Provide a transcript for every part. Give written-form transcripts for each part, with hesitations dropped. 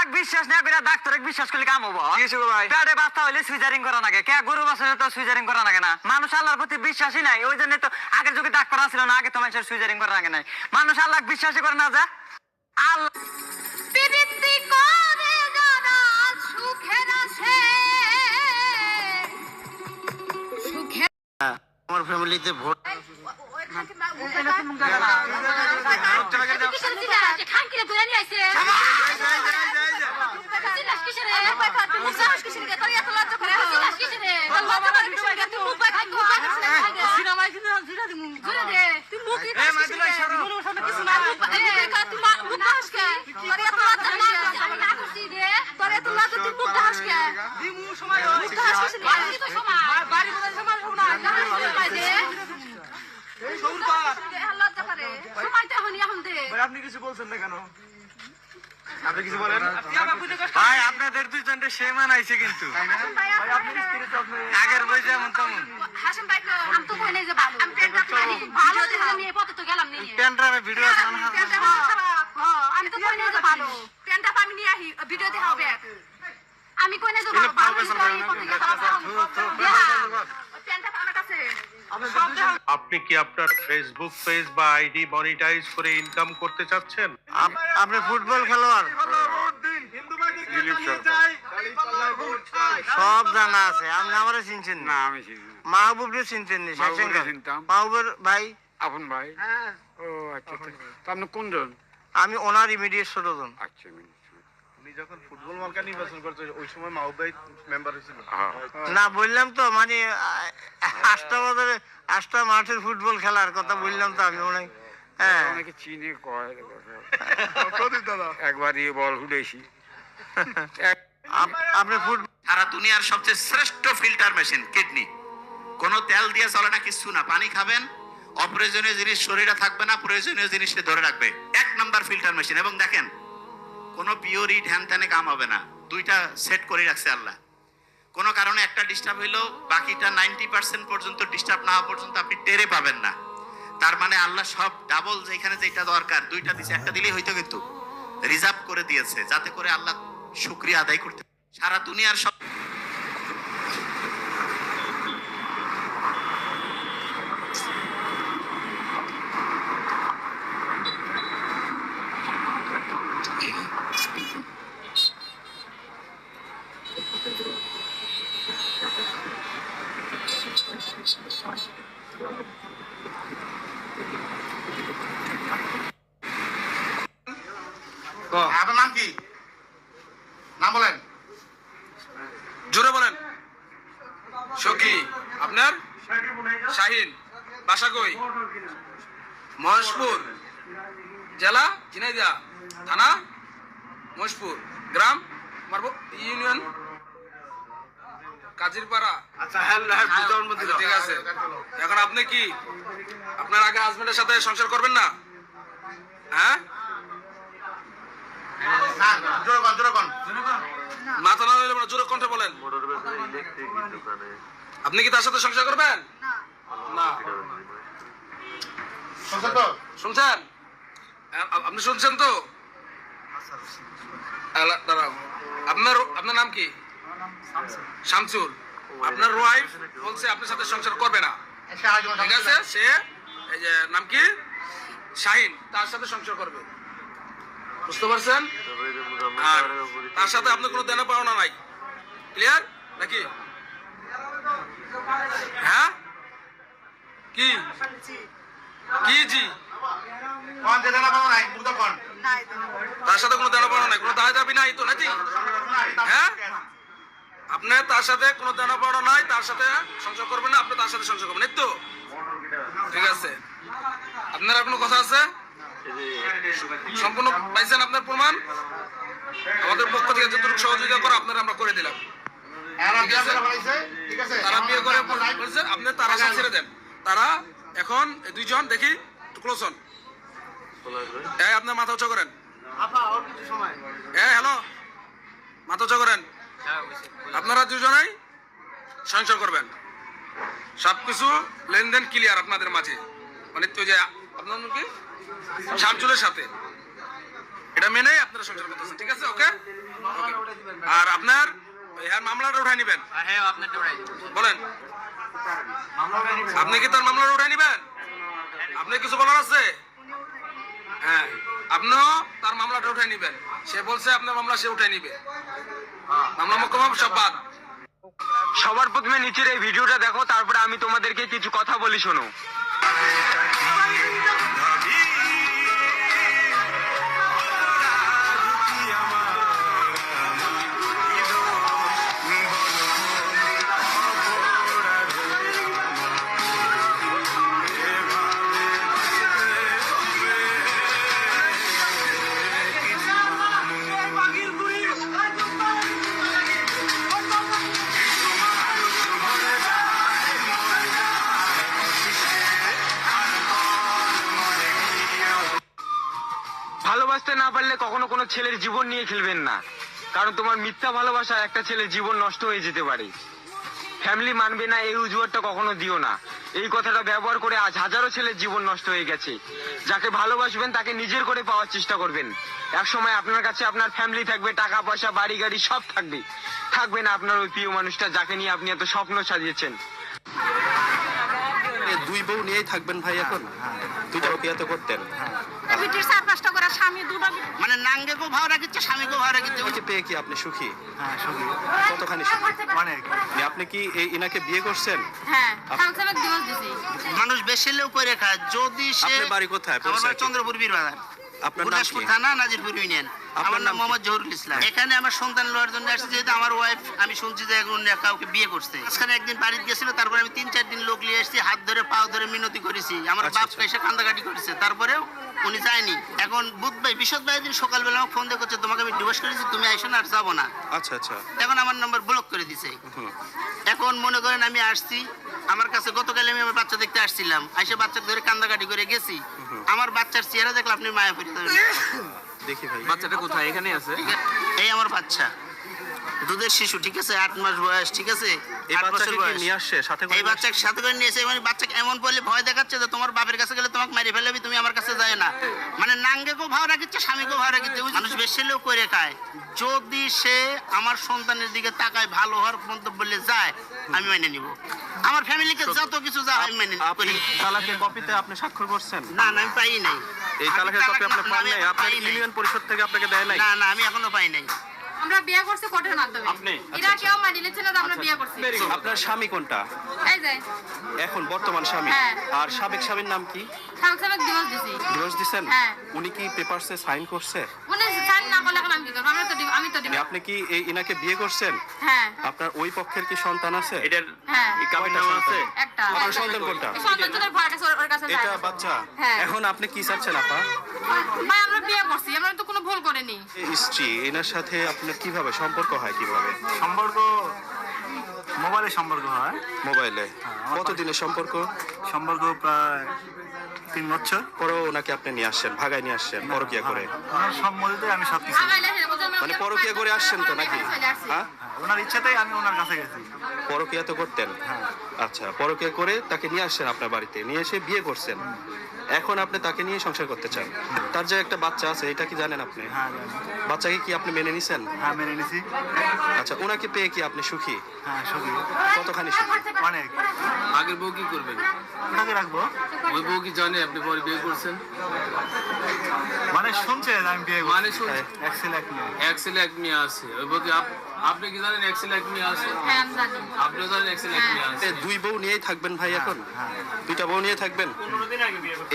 আল্লাহ বিশ্বাস না করে ডাক্তারে বিশ্বাস করলে কাম হবো ভাই পেটে বাচ্চা হইলে সুইজারিং করা লাগে কে গরু বাছুরে তো সুইজারিং করা লাগে না মানুষ আল্লাহর প্রতি বিশ্বাসই নাই ওই জন্য তো আগের যুগে ডাক্তার আসছিল না আগে তো মানুষের সুইজারিং করা লাগে নাই মানুষ আল্লাহ বিশ্বাসই করে না যা আল্লাহ প্রীতি করে যারা সুখের আছে সুখে আমার ফ্যামিলিতে ভোট আপনি কিছু বলছেন না কেন? আপনি কিছু বলেন ভাই আপনাদের দুইজনটা সেম আনাইছে কিন্তু আগের বই যেমন তেমন হাসান ভাই তো আমি তো কই নাই যে ভালো আমি পেনটা পানি ভালো দিলে নিয়ে পথে তো গেলাম নিয়ে পেনড্রাইভে ভিডিও আছে না আমি তো কই নাই যে ভালো পেনটা পানি নিয়ে আহি ভিডিও দেখাবে আমি কই নাই যে ভালো ভালো পথে গেলাম পেনটা আমার কাছে আপনি কি আপনার ফেসবুক পেজ বা আইডি মনিটাইজ করে ইনকাম করতে চাচ্ছেন? আপনি ফুটবল খেলোয়াড় সব জানা আছে আপনি আমারে চিনছেন না আমি চিনি মাহবুবরে চিনছেন নি মাহবুবরে চিনতাম। মাহবুবের ভাই আপন ভাই ও আচ্ছা আচ্ছা। তো আপনি কোনজন? আমি ওনার ইমিডিয়েট ছোটজন আচ্ছা উনি যখন ফুটবল মার্কা নির্বাচন করতে ওই সময় মাহবুব ভাই মেম্বার হয়েছিল। না বললাম তো মানে 8টা মাঠের ফুটবল খেলার কথা বললাম তো আমি মনে হয়। হ্যাঁ অনেকে চিনে কয় প্রদীপ দাদা একবার দিয়ে বল উঠেছি আপনি ফুটবল সারা দুনিয়ার সবচেয়ে শ্রেষ্ঠ ফিল্টার মেশিন কিডনি কোনো তেল দিয়ে চলে না কিছু না পানি খাবেন অপ্রয়োজনীয় জিনিস শরীরে থাকবে না প্রয়োজনীয় জিনিসকে ধরে রাখবে 1 নাম্বার ফিল্টার মেশিন এবং দেখেন কোনো পিওরি ধ্যান ধ্যানে কাম হবে না দুইটা সেট করে রাখছে আল্লাহ কোনো কারণে একটা ডিস্টার্ব হইলো বাকিটা 90% পর্যন্ত ডিস্টার্ব না হওয়া পর্যন্ত আপনি টেরে পাবেন না তার মানে আল্লাহ সব ডাবল যেখানে যেটা দরকার দুইটা দিছে একটা দিলেই হইতো কিন্তু রিজার্ভ করে দিয়েছে যাতে করে আল্লাহ শুকরিয়া আদায় করতে সারা দুনিয়ার সব আপনার নাম কি নাম বলেন জোরে বলেন সখী আপনার শাহিন বাসা কই মহেশপুর জেলা ঝিনাইদহ থানা মহেশপুর গ্রাম মারবো ইউনিয়ন কাজিরপাড়া আচ্ছা হ্যাঁ ঠিক আছে এখন আপনি কি আপনার আগে হাজবেন্ডের সাথে সংসার করবেন না হ্যাঁ মাথা না হইলে জোরে কণ্ঠে বলেন আপনি কি তার সাথে সংসার করবেন না শুনছেন আপনি শুনছেন তো দাঁড়াও আপনার নাম কি শামসুল আপনার ওয়াইফ বলছে আপনার সাথে সংসার করবে না ঠিক আছে সে এই যে নাম কি শাহিন তার সাথে সংসার করবে বুঝতে পারছেন আর তার সাথে আপনার কোনো দেনা পাওনা নাই ক্লিয়ার নাকি হ্যাঁ কি কি জি তার সাথে কোনো দেনা পাওনা নাই কোনো দায় দাবি নাই তো নাকি হ্যাঁ আপনি তার সাথে কোনো দেনা পাওনা নাই তার সাথে সংসার করবেন না আপনি তার সাথে সংসার করবেন এই তো ঠিক আছে আপনার আর কোনো কথা আছে সম্পূর্ণ পাইছেন আপনার প্রমাণ আমাদের পক্ষ থেকে যতটুকু সহযোগিতা করা আপনারা আমরা করে দিলাম তারা বিয়ে করে বলছেন আপনি তারা ছেড়ে দেন তারা এখন দুইজন দেখি ক্লোজ হন আপনার মাথা উঁচু করেন হ্যালো মাথা উঁচু করেন আপনারা দুজনেই সংসার করবেন সবকিছু লেনদেন ক্লিয়ার আপনাদের মাঝে মানে তো যে আপনার কি শামসুলের সাথে এটা মেনেই আপনারা সংসার করতেছেন, ঠিক আছে? ওকে। আর আপনার এর মামলাটা উঠাই নেবেন। হ্যাঁ আপনারটা উঠাই বলেন, আপনি কি তার মামলাটা উঠাই নেবেন? আপনি কিছু বলার আছে? হ্যাঁ, আপনিও তার মামলাটা উঠাই নেবেন। সে বলছে আপনার মামলা সে উঠাই নিবে। মামলা মোকদ্দমা সব বাদ। সবার প্রথমে নিচের এই ভিডিওটা দেখো, তারপরে আমি তোমাদেরকে কিছু কথা বলি, শোনো। ভালোবাসতে না পারলে কখনো কোনো ছেলের জীবন নিয়ে খেলবেন না, কারণ তোমার মিথ্যা ভালোবাসা একটা ছেলের জীবন নষ্ট হয়ে যেতে পারে। ফ্যামিলি মানবে না এই অজুহাতটা কখনো দিও না। এই কথাটা ব্যবহার করে আজ হাজারো ছেলের জীবন নষ্ট হয়ে গেছে। যাকে ভালোবাসবেন তাকে নিজের করে পাওয়ার চেষ্টা করবেন। এক সময় আপনার কাছে আপনার ফ্যামিলি থাকবে, টাকা পয়সা বাড়ি গাড়ি সব থাকবে, থাকবে না আপনার ওই প্রিয় মানুষটা যাকে নিয়ে আপনি এত স্বপ্ন সাজিয়েছেন। দুই বউ নিয়েই থাকবেন ভাই এখন? দুইটা বিয়ে করতেন? বিটির 4-5টা করে স্বামী, দুটো মানে নাঙ্গেকেও ভাও রাখিচ্ছে, স্বামীকেও ভাও রাখিচ্ছে। ওকে পেয়ে কি আপনি সুখী? হ্যাঁ সুখী, কতখানি সুখী? অনেক। আপনি কি ইনাকে বিয়ে করছেন? হ্যাঁ, সংসারে দিবস দিছি। মানুষ বেশি হলেও করে খায় যদি সে। আপনার বাড়ি কোথায়? আমার বাড়ি চন্দ্রপুর বীরবাজার, আপনার নাম গুরদাসপুর কি? থানা, নাজিরপুর ইউনিয়ন। আমার নাম মোহাম্মদ জহুরুল ইসলাম। এখানে আমার সন্তান লওয়ার জন্য আসছে, যেহেতু আমার ওয়াইফ আমি শুনছি যে এখন কাউকে বিয়ে করছে। সেখানে একদিন বাড়িতে গেছিল, তারপরে আমি 3-4 দিন লোক নিয়ে এসেছি, হাত ধরে পাও ধরে মিনতি করেছি। আমার আচ্ছা, বাপ আচ্ছা। এসে কান্দাকাটি করেছে, তারপরেও উনি যায়নি। এখন বুধ ভাই, বিশদ ভাই দিন সকালবেলা আমাকে ফোন দিয়ে করছে, তোমাকে আমি ডিভোর্স করেছি, তুমি আইসো না, আর যাবো না। আচ্ছা আচ্ছা। এখন আমার নাম্বার ব্লক করে দিছে। এখন মনে করেন আমি আসছি, আমার কাছে গতকাল আমি আমার বাচ্চা দেখতে আসছিলাম, আইসে বাচ্চা ধরে কান্দাকাটি করে গেছি। আমার বাচ্চার চেহারা দেখলে আপনি মায়া পড়ে যাবেন। দেখি ভাই। বাচ্চাটা কোথায়? এখানে আছে। এই আমার বাচ্চা, দুধের শিশু, ঠিক আছে, 8 মাস বয়স, ঠিক আছে, এই 8 বছর বাচ্চাকে কি বয়স। নিয়ে আসছে সাথে করে? এই বাচ্চাকে সাথে করে নিয়েছে, মানে বাচ্চাকে এমন বলে ভয় দেখাচ্ছে যে তোমার বাপের কাছে গেলে তোমাকে মেরে ফেলবি, তুমি আমার কাছে যায় না। মানে নাঙ্গেকেও ভাও রাখিচ্ছে, স্বামীকেও ভাও রাখিচ্ছে। মানুষ বেশি হলেও করে খায়। যদি সে আমার সন্তানের দিকে তাকায়, ভালো হওয়ার মন্তব্য বলে যায়, আমি মেনে নিব। আমার ফ্যামিলিকে যত কিছু যা হয় আমি মেনে আপনি করি। তালাকের কপিতে আপনি স্বাক্ষর করছেন? না না, আমি পাই নাই। এই তালাকের কপি আপনি পান নাই? আপনার পাই নাই। ইউনিয়ন পরিষদ থেকে আপনাকে দেয় নাই? না না, আমি এখনো পাই নাই। আমরা বিয়ে করছি কোর্টের মাধ্যমে। আপনি? এরা কেউ মানি নিচ্ছে না যে আমরা বিয়ে করছি। আপনার স্বামী কোনটা এই যে এখন বর্তমান স্বামী? হ্যাঁ। আর সাবেক স্বামীর নাম কি? সংসারে দিবস দিছি। ডিভোর্স দিছেন? হ্যাঁ। উনি কি পেপারসে সাইন করছে? উনি সাইন না করলে এখন আমি কি করব? আমি তো দিব। আপনি কি ইনাকে বিয়ে করছেন? হ্যাঁ আপনার ওই পক্ষের কি সন্তান আছে? হ্যাঁ, কয়টা সন্তান? একটা। আপনার সন্তান কোনটা? এই সন্তান তোদের ভয় আছে, ওর কাছে যায় এটা না। বাচ্চা? হ্যাঁ। এখন আপনি কি চাচ্ছেন আপা? ভাই আমরা বিয়ে করছি, আমরা তো কোনো ভুল করিনি। এই স্ত্রী এনার সাথে আপনার কিভাবে সম্পর্ক হয়? কিভাবে সম্পর্ক? মোবাইলে সম্পর্ক হয়। মোবাইলে? কতদিনের সম্পর্ক? সম্পর্ক প্রায় 3 বছর। পরেও ওনাকে আপনি নিয়ে আসছেন, ভাগায় নিয়ে আসছেন পরকিয়া করে? ওনার সম্মতিতে আমি সবকিছু। আগাইলে হেরে বলছে আমরা মানে পরকিয়া করে আসছেন তো নাকি? চলে আসছি। হ্যাঁ, ওনার ইচ্ছাতেই আমি ওনার কাছে গেছি। পরকিয়া তো করতেন। আচ্ছা, পরকিয়া করে তাকে নিয়ে আসছেন আপনার বাড়িতে, নিয়ে এসে বিয়ে করছেন। এখন আপনি তাকে নিয়ে সংসার করতে চান। তার যে একটা বাচ্চা আছে, এটা কি জানেন আপনি? হ্যাঁ জানি। বাচ্চাকে কি আপনি মেনে নিছেন? হ্যাঁ মেনে নিছি। আচ্ছা, ওনাকে পেয়ে কি আপনি সুখী? হ্যাঁ সুখী, কতখানি সুখী? অনেক। আগের বউ কি করবেন? ওটাকে রাখবো। ওই বউ কি জানে আপনি পরে বিয়ে করছেন? মানে শুনছে যে আমি বিয়ে মানে করছি। শুনছে? এক ছেলে এক মেয়ে। এক ছেলে এক মেয়ে আছে। ওই বউ কি আপনি কি জানেন এক ছেলে এক মেয়ে আছে? হ্যাঁ আমি জানি। আপনিও জানেন এক ছেলে এক মেয়ে আছে। দুই বউ নিয়েই থাকবেন ভাই এখন? দুইটা বউ নিয়ে থাকবেন?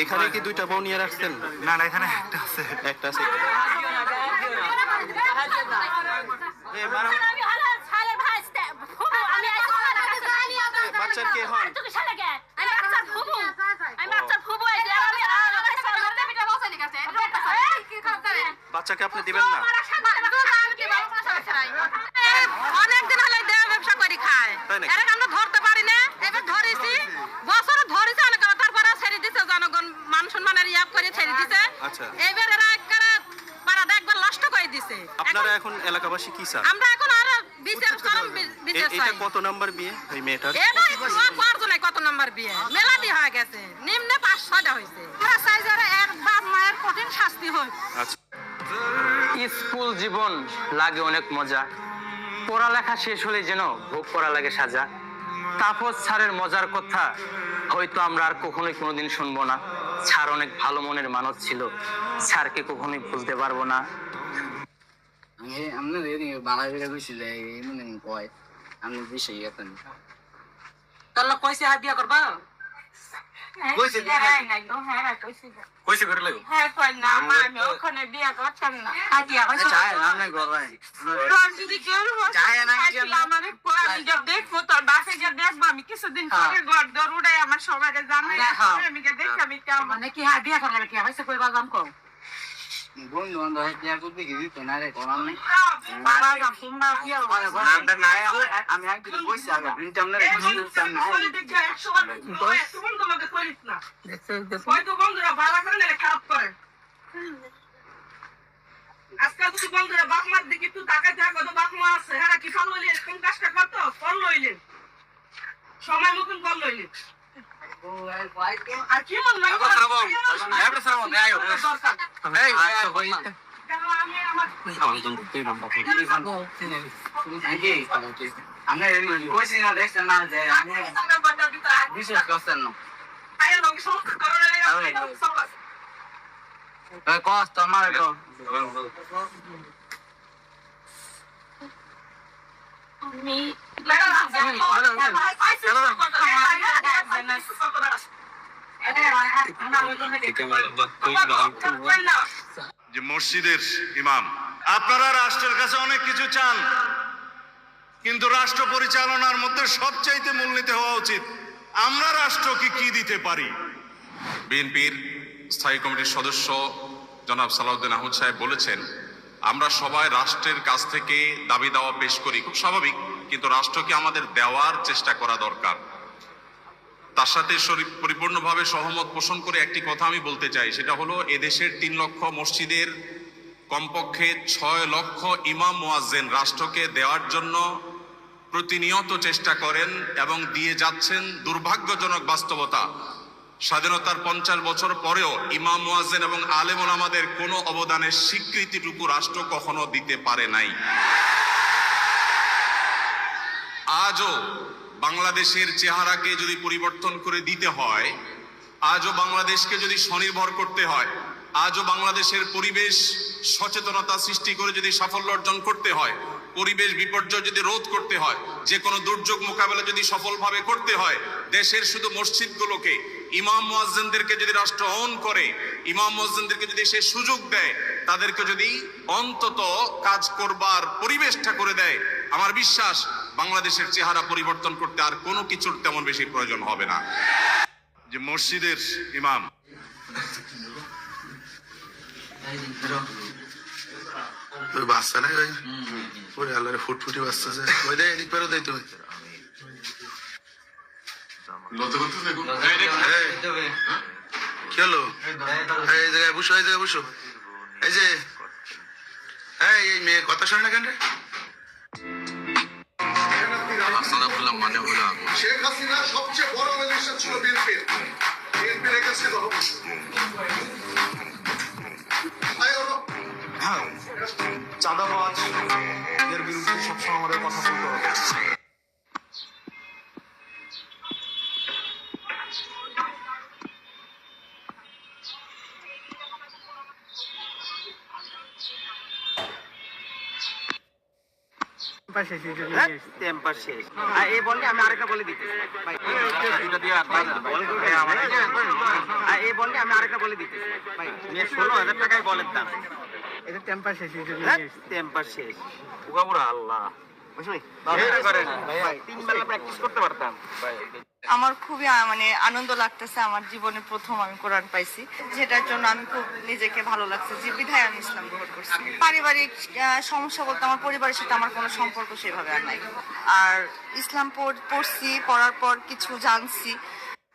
এখানে কি দুইটা বউ নিয়ে রাখছেন? না না, এখানে একটা আছে। একটা আছে। আমি হলো শালের ভাইস্তে, ফুফু, আমি আইছি তোমার কাছে জানি আমি। বাচ্চার কে হন? তুই শালে কে? আমি বাচ্চার ফুফু। আমি বাচ্চার ফুফু আইছি, আর আমি আমার পিটা বসে নি কাছে। কি করতে? বাচ্চাকে আপনি দিবেন না? অনেকদিন হলে দেহ ব্যবসা করি খায়। তাই নাকি? এর আমরা ধরতে পারি না, এবার ধরেছি, বছর ধরেছি অনেক, তারপরে ছেড়ে দিছে, জনগণ মান সম্মানের ইয়াব করে ছেড়ে দিছে। আচ্ছা। এইবার এরা একবারে পাড়াটা একবার নষ্ট করে দিছে। আপনারা এখন এলাকাবাসী কি চান? আমরা এখন আরো বিচার চরম বিচার এটা চাই। কত নাম্বার বিয়ে এই মেয়েটার? এটা পাঁচজনে কত নম্বর বিয়ে, মেলা বিয়ে হয়ে গেছে, নিম্নে 5-6টা হয়েছে। আমরা চাই যে এর বাপ মায়ের কঠিন শাস্তি হোক। আচ্ছা, স্কুল জীবন লাগে অনেক মজা, পড়ালেখা শেষ হলে যেন ভোগ করা লাগে সাজা। তাপস স্যারের মজার কথা হয়তো আমরা আর কখনোই কোনোদিন শুনবো না। স্যার অনেক ভালো মনের মানুষ ছিল, স্যারকে কখনোই বুঝতে পারবো না। আমরা বাংলা কইছিল এমন কয় আমি বেশি গেতাম তাহলে কইছে বিয়া করবা কইছে কইছে করে লাগো হ্যাঁ কই না আমি ওখানে বিয়া করতাম না আতিয়া কইছে চাই আমরা গলাই তোর যদি কেউ চায় না কি আমারে আমি যা দেখবো তোর বাসে যা দেখবো আমি কিছুদিন পরে ঘর দর উড়াই আমার সবাইকে জানাই আমি কে দেখি আমি কেমন মানে কি হ্যাঁ বিয়া করলে কি হইছে কইবা জাম কও বন্ধু বান্ধব বিয়া করবে কি দিত না রে কোন নাই বাবা গা ফুম্বা বিয়া আমরা নাই আমি একদিন কইছি আগে প্রিন্ট আমরা কইছিলাম না বলে দেখি 100 বার তুমি তোমাকে করিস না হয়তো বন্ধুরা ভালো করে না খারাপ করে আজকাল তুই বন্ধুরা বাপমার দিকে তুই টাকা যা কত বাপমা আছে হ্যাঁ কি ফল হইলে কোন কাজটা করতো ফল লইলে সময় মতন ফল লইলে আর কি মন লাগে এবারে সারা মনে আয়ো এই আমি আমার আমরা কইছি না দেখছেন না যে আমি বিশেষ করছেন না আয় লোক সব করে কষ্ট আমার তো আমি যে মসজিদের ইমাম, আপনারা রাষ্ট্রের কাছে অনেক কিছু চান, কিন্তু রাষ্ট্র পরিচালনার মধ্যে সবচাইতে মূলনীতি হওয়া উচিত আমরা রাষ্ট্রকে কি দিতে পারি। বিএনপির স্থায়ী কমিটির সদস্য জনাব সালাউদ্দিন আহমদ সাহেব বলেছেন, আমরা সবাই রাষ্ট্রের কাছ থেকে দাবি দাওয়া পেশ করি, খুব স্বাভাবিক, কিন্তু রাষ্ট্রকে আমাদের দেওয়ার চেষ্টা করা দরকার। তার সাথে পরিপূর্ণভাবে সহমত পোষণ করে একটি কথা আমি বলতে চাই, সেটা হলো এদেশের 3 লক্ষ মসজিদের কমপক্ষে 6 লক্ষ ইমাম মুয়াজ্জিন রাষ্ট্রকে দেওয়ার জন্য প্রতিনিয়ত চেষ্টা করেন এবং দিয়ে যাচ্ছেন। দুর্ভাগ্যজনক বাস্তবতা, স্বাধীনতার 50 বছর পরেও ইমাম মুয়াজ্জিন এবং আলেম ওলামাদের কোনো অবদানের স্বীকৃতিটুকু রাষ্ট্র কখনো দিতে পারে নাই। আজও বাংলাদেশের চেহারাকে যদি পরিবর্তন করে দিতে হয়, আজও বাংলাদেশকে যদি স্বনির্ভর করতে হয়, আজও বাংলাদেশের পরিবেশ সচেতনতা সৃষ্টি করে যদি সাফল্য অর্জন করতে হয়, পরিবেশ বিপর্যয় যদি রোধ করতে হয়, যে কোনো দুর্যোগ মোকাবেলা যদি সফলভাবে করতে হয়, দেশের শুধু মসজিদগুলোকে ইমাম মুয়াজ্জিনদেরকে যদি রাষ্ট্র অন করে, ইমাম মুয়াজ্জিনদেরকে যদি সে সুযোগ দেয়, তাদেরকে যদি অন্তত কাজ করবার পরিবেশটা করে দেয়, আমার বিশ্বাস বাংলাদেশের চেহারা পরিবর্তন করতে আর কোনো কিছুর তেমন বেশি প্রয়োজন হবে না। যে মসজিদের ইমাম, বাচ্চা নাই ওই ওই আল্লাহরে ফুটফুটি বাচ্চা আছে ওই দেয় এদিক পেরো দেয় তুমি কি হলো এই জায়গায় বসো এই জায়গায় বসো এই যে এই মেয়ে কথা শোনে না কেন রে মানে হলো শেখ হাসিনা সবচেয়ে বড় রেজিস্ট্রেশন ছিল বিএনপির রেখেছিল চাঁদাবাজ এর বিরুদ্ধে সবসময় আমাদের কথা বলতে হবে। টেম্পার শেষ। এই বললে আমি আরেকটা বলে দিতেছি ভাই, এই বললে আমি আরেকটা বলে দিতেছি ভাই, 16,000 টাকায় বলের দাম। এটা টেম্পার শেষ, টেম্পার শেষ। উগাবুরা আল্লাহ ভাই 3 বেলা প্র্যাকটিস করতে পারতাম ভাই। আমার খুবই মানে আনন্দ লাগতেছে, আমার জীবনে প্রথম আমি কোরআন পাইছি, যেটার জন্য আমি খুব নিজেকে ভালো লাগছে যে বিধায় আমি ইসলাম গ্রহণ করছি। পারিবারিক সমস্যা বলতে আমার পরিবারের সাথে আমার কোনো সম্পর্ক সেভাবে আর নাই। আর ইসলাম পড়ছি, পড়ার পর কিছু জানছি,